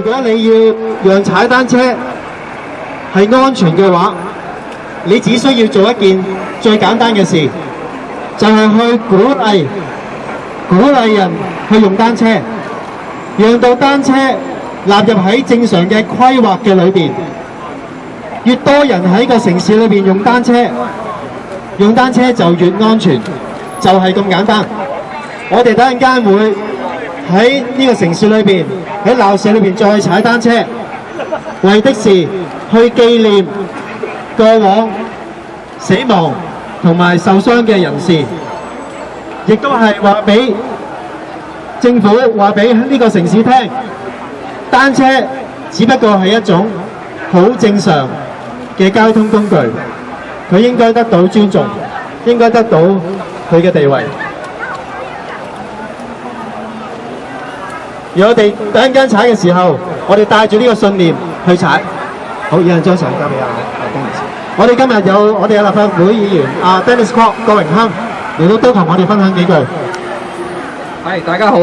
果你要讓踩單車係安全嘅話，你只需要做一件最簡單嘅事，就係去鼓勵人去用單車，讓到單車納入喺正常嘅規劃嘅裏邊。越多人喺個城市裏邊用單車就越安全，就係咁簡單。我哋等陣間會喺呢個城市裏邊，喺鬧市裏邊再踩單車，為的是去紀念過往死亡同埋受傷嘅人士，亦都係話俾政府話俾呢個城市聽，單車只不過係一種好正常嘅交通工具，佢應該得到尊重，應該得到佢嘅地位。而我哋等陣間踩嘅時候，我哋帶住呢個信念去踩。好，有人將成交俾Dennis。我哋今日有我哋嘅立法會議員Dennis 郭榮鏗嚟到都同我哋分享幾句。係，大家好。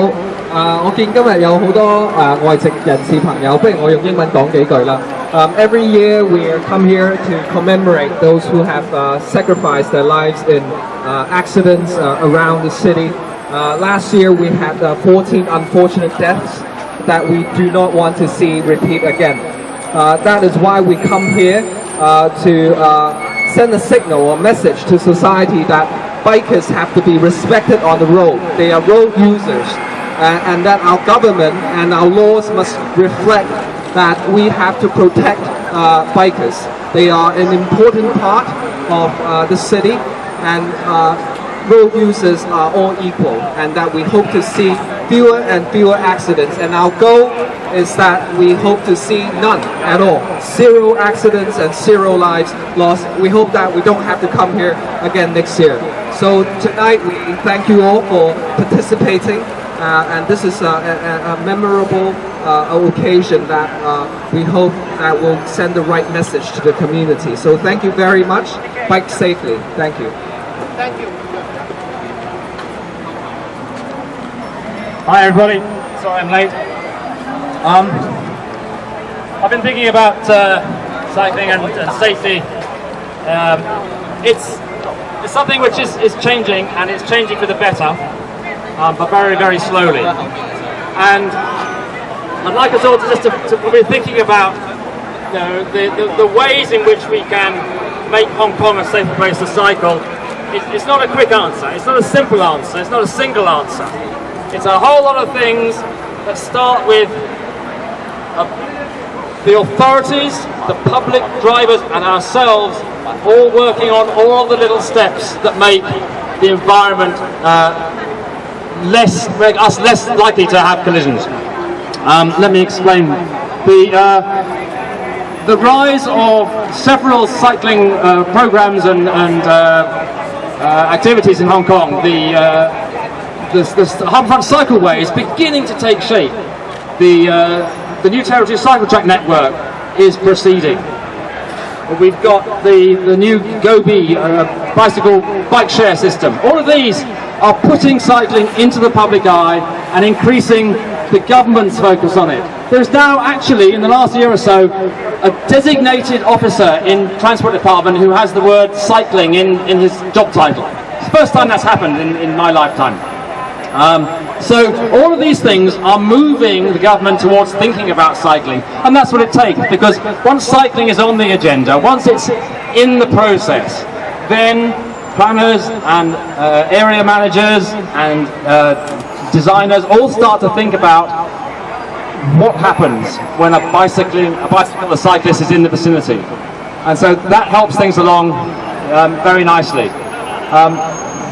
我見今日有好多外籍人士朋友，不如我用英文講幾句啦。Every year we come here to commemorate those who have sacrificed their lives in accidents around the city. Last year we had 14 unfortunate deaths that we do not want to see repeat again. That is why we come here to send a signal or message to society that bikers have to be respected on the road. They are road users, and that our government and our laws must reflect that we have to protect bikers. They are an important part of the city, and road users are all equal, and that we hope to see fewer and fewer accidents. And our goal is that we hope to see none at all. 0 accidents and 0 lives lost. We hope that we don't have to come here again next year. So tonight we thank you all for participating. And this is a memorable occasion that we hope that will send the right message to the community. So thank you very much. Bike safely. Thank you. Thank you. Hi everybody. Sorry I'm late. I've been thinking about cycling and safety. It's something which is changing, and it's changing for the better. But very, very slowly. And I'd like us all to be thinking about, you know, the ways in which we can make Hong Kong a safer place to cycle. It's not a quick answer. It's not a simple answer. It's not a single answer. It's a whole lot of things that start with the authorities, the public, drivers, and ourselves all working on all the little steps that make the environment make us less likely to have collisions. Let me explain. The rise of several cycling programs and activities in Hong Kong, the Harbourfront Cycleway is beginning to take shape. The new Territory Cycle Track network is proceeding. We've got the new Gobi bike share system. All of these are putting cycling into the public eye and increasing the government's focus on it. There's now actually, in the last year or so, a designated officer in Transport Department who has the word cycling in his job title. It's the first time that's happened in my lifetime. So all of these things are moving the government towards thinking about cycling, and that's what it takes, because once cycling is on the agenda, once it's in the process, then planners and area managers and designers all start to think about what happens when a bicycle or cyclist is in the vicinity, and so that helps things along very nicely.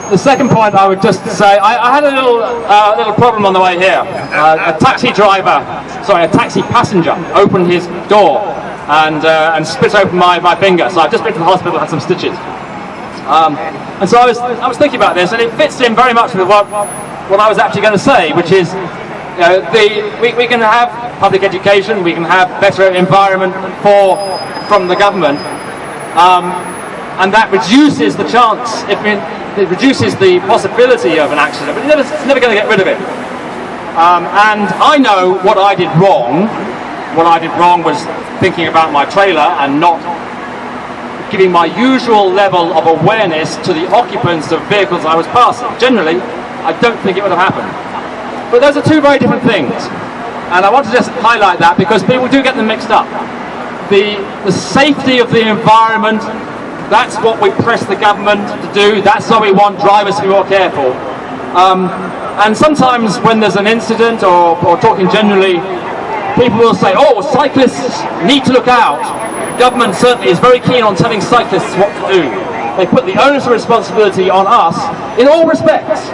The second point I would just say, I had a little problem on the way here. A taxi passenger opened his door and split open my finger. So I've just been to the hospital, had some stitches. And so I was thinking about this, and it fits in very much with what I was actually going to say, which is, you know, we can have public education, we can have better environment from the government, and that reduces the chance, it reduces the possibility of an accident, but it's never going to get rid of it. And I know what I did wrong what I did wrong was thinking about my trailer and not giving my usual level of awareness to the occupants of vehicles I was passing. Generally, I don't think it would have happened. But those are two very different things. And I want to just highlight that because people do get them mixed up. The safety of the environment, that's what we press the government to do. That's why we want drivers to be more careful. And sometimes when there's an incident or talking generally, people will say, oh, cyclists need to look out. Government certainly is very keen on telling cyclists what to do. They put the onus of responsibility on us in all respects.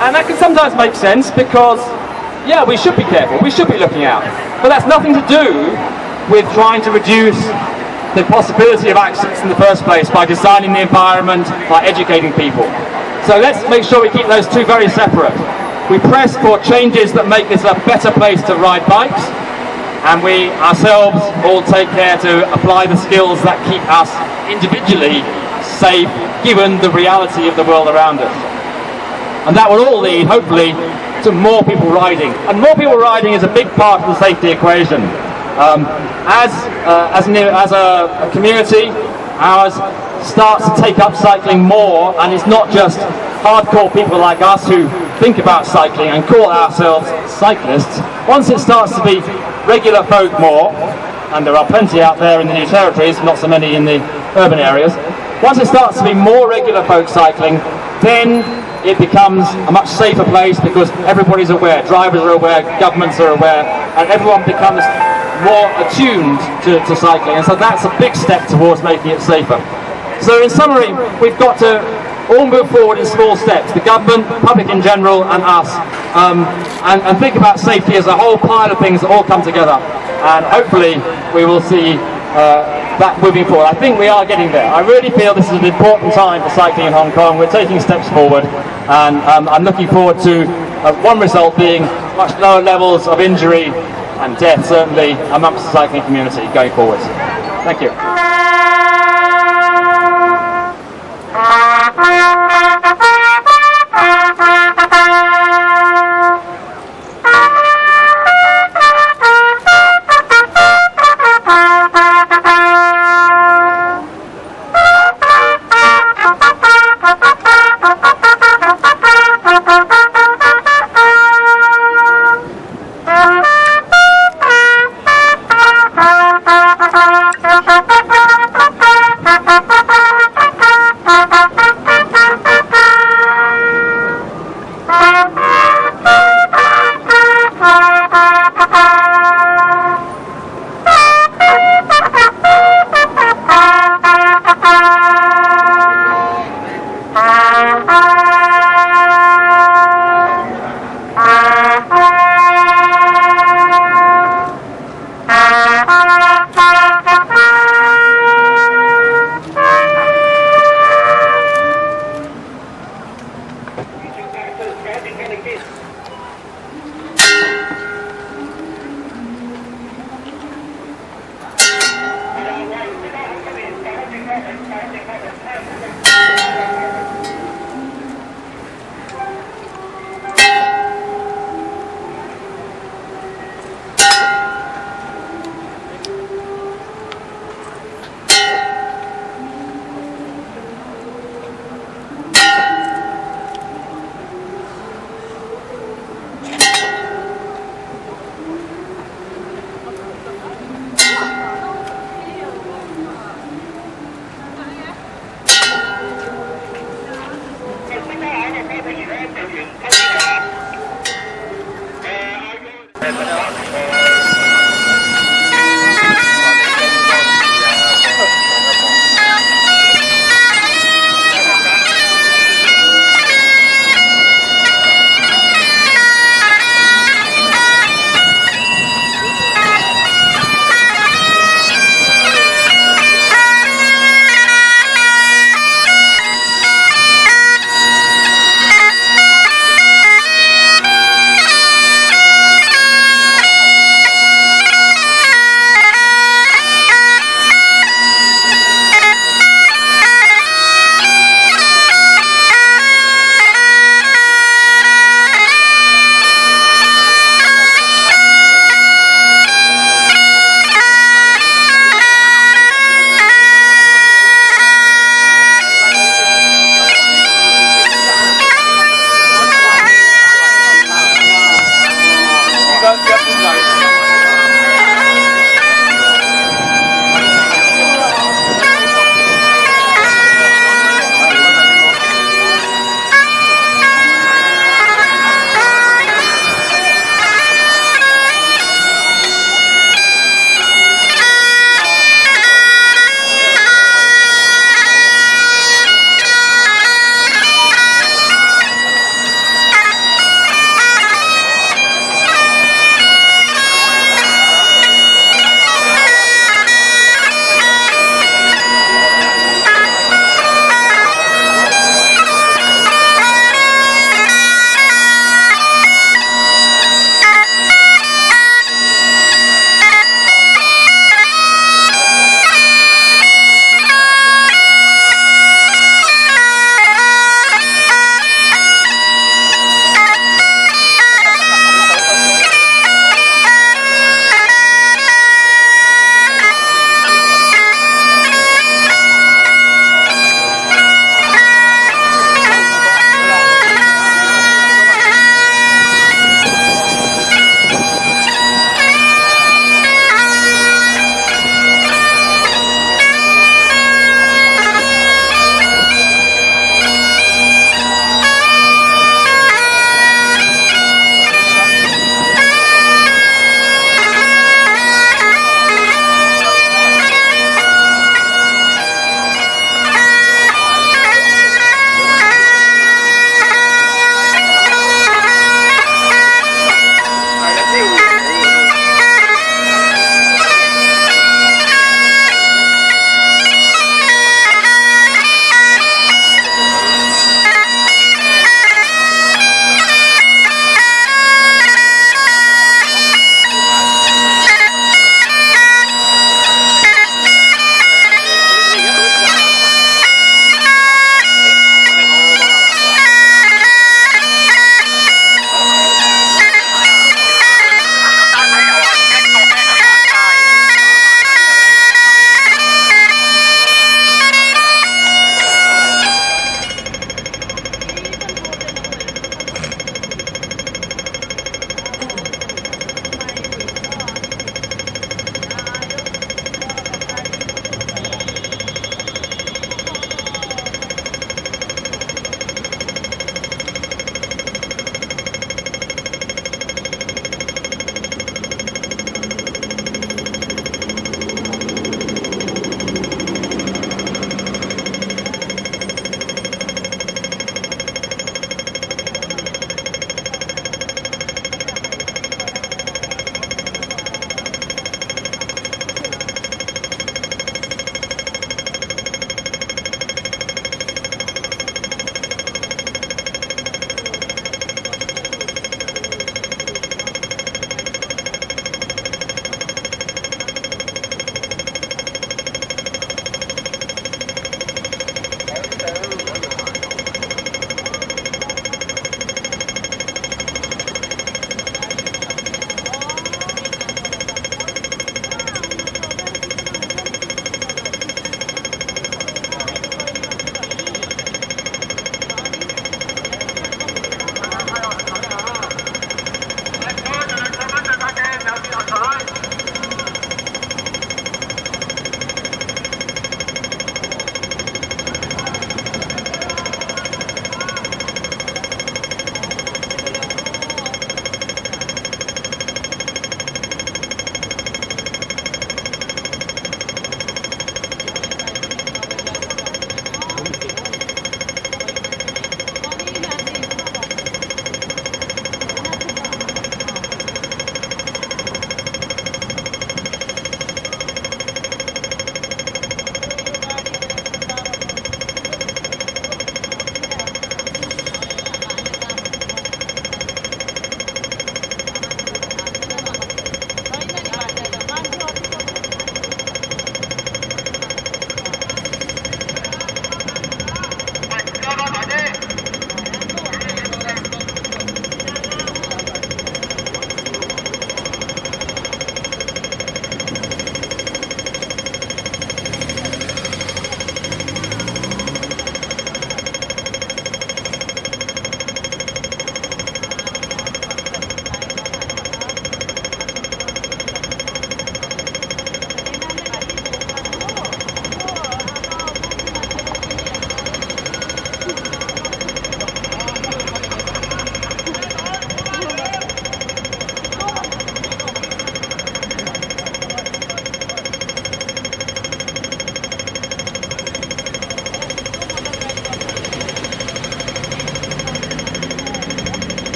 And that can sometimes make sense because, yeah, we should be careful, we should be looking out. But that's nothing to do with trying to reduce the possibility of accidents in the first place by designing the environment, by educating people. So let's make sure we keep those two very separate. We press for changes that make this a better place to ride bikes, and we ourselves all take care to apply the skills that keep us individually safe given the reality of the world around us. And that will all lead, hopefully, to more people riding. And more people riding is a big part of the safety equation. As a community, ours starts to take up cycling more, and it's not just hardcore people like us who think about cycling and call ourselves cyclists. Once it starts to be regular folk more, and there are plenty out there in the new territories, not so many in the urban areas, once it starts to be more regular folk cycling, then it becomes a much safer place because everybody's aware, drivers are aware, governments are aware, and everyone becomes more attuned to cycling. And so that's a big step towards making it safer. So in summary, we've got to all move forward in small steps, the government, public in general, and us, and think about safety as a whole pile of things that all come together. And hopefully we will see that moving forward. I think we are getting there. I really feel this is an important time for cycling in Hong Kong. We're taking steps forward, and I'm looking forward to one result being much lower levels of injury and death, certainly amongst the cycling community going forward. Thank you.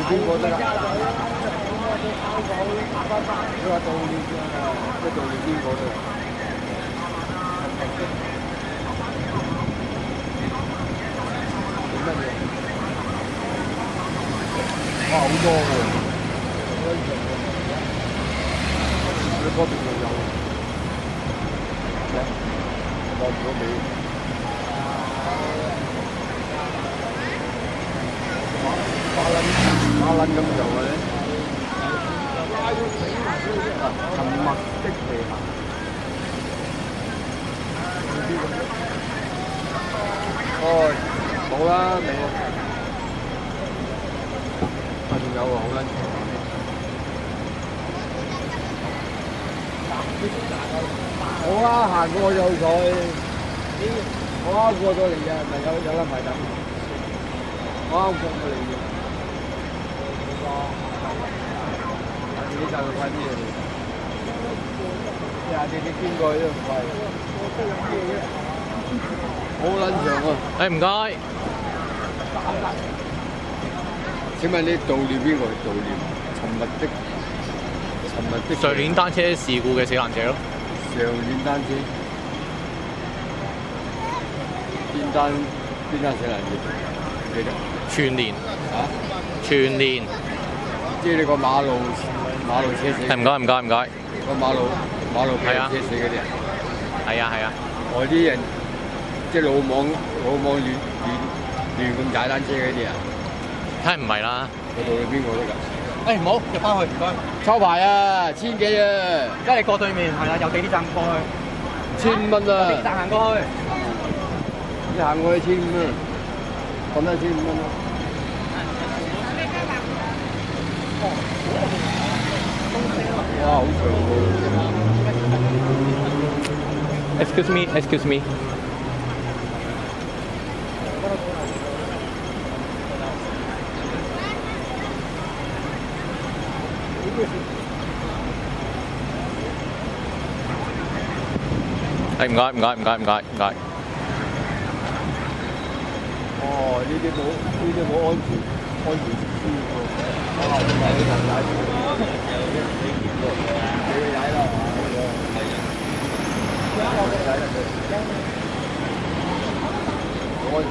邊個得啦？佢話悼念即係悼念邊個得？做乜嘢？哇！好多喎，你嗰邊又有，我唔好俾。馬撚咁做嘅咧，沉默的騎行，哦，冇啦，未啊，仲有喎，好撚長好啊，行過就佢，我啱過咗嚟嘅，咪有得排等，我啱過咗嚟嘅。自己就快啲嘢，廿幾經過都唔快，好撚長啊！誒唔該。請問你悼念邊個？悼念沉默的上年單車事故嘅死難者咯。上年單車邊單死難者？記得。全年。嚇？全年。即係你個馬路車死。唔該。個馬路俾人車死嗰啲人。係啊。我啲人即係魯莽亂咁踩單車嗰啲啊。梗係唔係啦。嗰度邊個得㗎？誒唔好入翻去，唔該。抄牌啊，1000幾啊！而家你過對面係啦，有地鐵站過去。1000蚊啊！地鐵站行過去。你行過去1500蚊，講得1500蚊咯。哇，好長喎！Excuse me。唔該。哦，呢啲冇安全設施喎。哇，唔係你踩住，你踩啦係嘛？安全。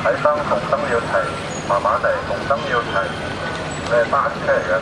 睇翻紅燈要齊，慢慢嚟，紅燈要齊，你係巴士車嚟嘅。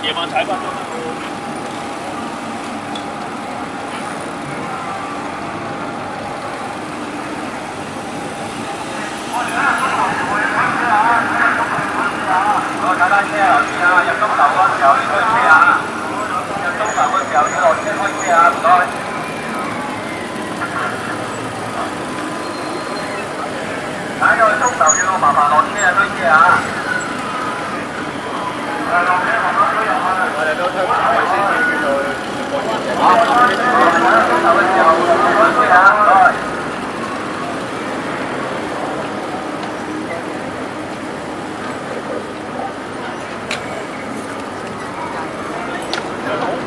夜晚踩翻。踩單車留意啊！入鐘樓嗰時候要推車啊！入鐘樓嗰時候要落車開車啊！唔該。踩到鐘樓要麻煩落車啊！推車啊！落車行啦，推入去。我哋都推埋位先至叫做好，鐘樓嘅時候開車啊！唔該。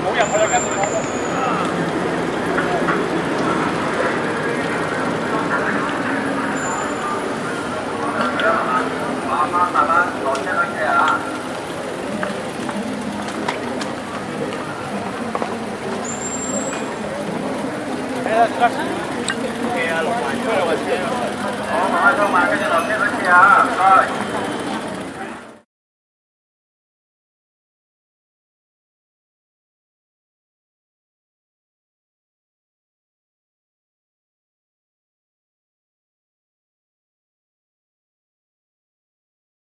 冇人去啦，跟住我。慢慢落車推車啊！啊！